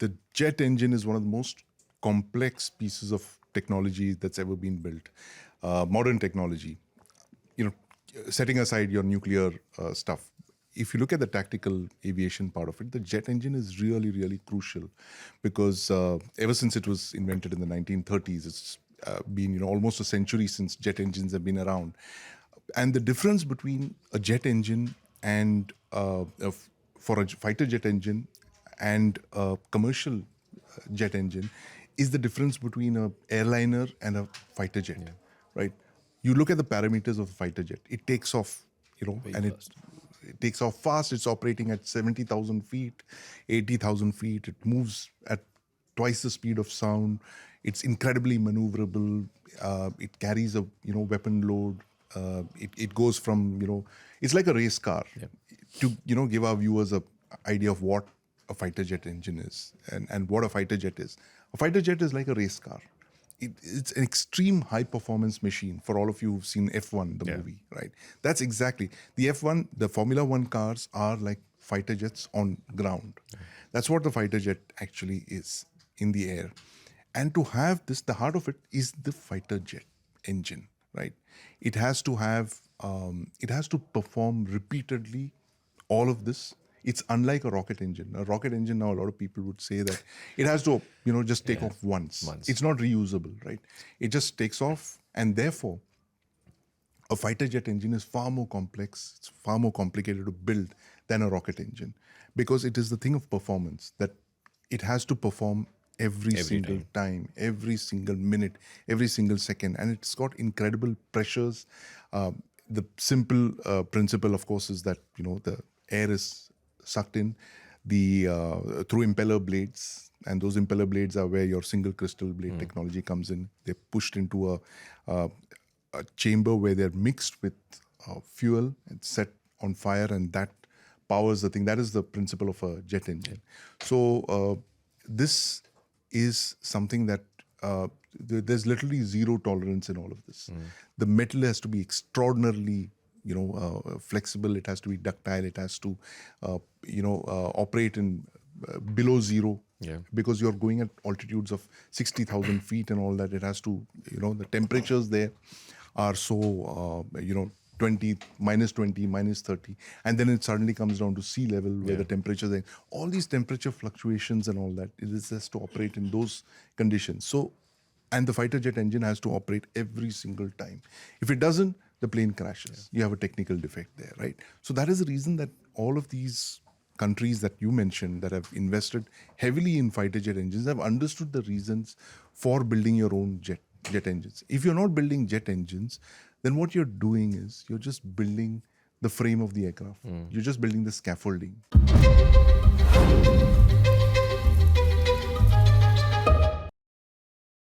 the jet engine is one of the most complex pieces of technology that's ever been built. Modern technology, setting aside your nuclear stuff. If you look at the tactical aviation part of it, the jet engine is really, really crucial because ever since it was invented in the 1930s, it's been almost a century since jet engines have been around. And the difference between a jet engine and for a fighter jet engine and a commercial jet engine is the difference between an airliner and a fighter jet, right? You look at the parameters of a fighter jet. It takes off, and it takes off fast. It's operating at 70,000 feet, 80,000 feet. It moves at twice the speed of sound. It's incredibly maneuverable. It carries a weapon load. It goes from it's like a race car. To give our viewers a idea of what a fighter jet engine is and what a fighter jet is. A fighter jet is like a race car. It's an extreme high performance machine. For all of you who've seen F1, the movie, right? That's exactly the F1. The Formula One cars are like fighter jets on ground. That's what the fighter jet actually is in the air. And to have this, the heart of it is the fighter jet engine, right? It has to have, it has to perform repeatedly all of this. It's unlike a rocket engine. A rocket engine, now a lot of people would say that it has to, just take off once. It's not reusable, right? It just takes off, and therefore, a fighter jet engine is far more complex. It's far more complicated to build than a rocket engine because it is the thing of performance that it has to perform every single time, every single minute, every single second, and it's got incredible pressures. The simple principle, of course, is that the air is sucked in through impeller blades, and those impeller blades are where your single crystal blade technology comes in. They're pushed into a chamber where they're mixed with fuel and set on fire, and that powers the thing. That is the principle of a jet engine. So this is something that there's literally zero tolerance in all of this. The metal has to be extraordinarily flexible. It has to be ductile. It has to operate in below zero because you're going at altitudes of 60,000 feet and all that. It has to the temperatures there are so 20, -20, -30, and then it suddenly comes down to sea level where the temperatures are. All these temperature fluctuations and all that, it is just to operate in those conditions. So, and the fighter jet engine has to operate every single time. If it doesn't, the plane crashes. You have a technical defect there, right? So that is the reason that all of these countries that you mentioned that have invested heavily in fighter jet engines have understood the reasons for building your own jet engines. If you're not building jet engines, then what you're doing is you're just building the frame of the aircraft. You're just building the scaffolding.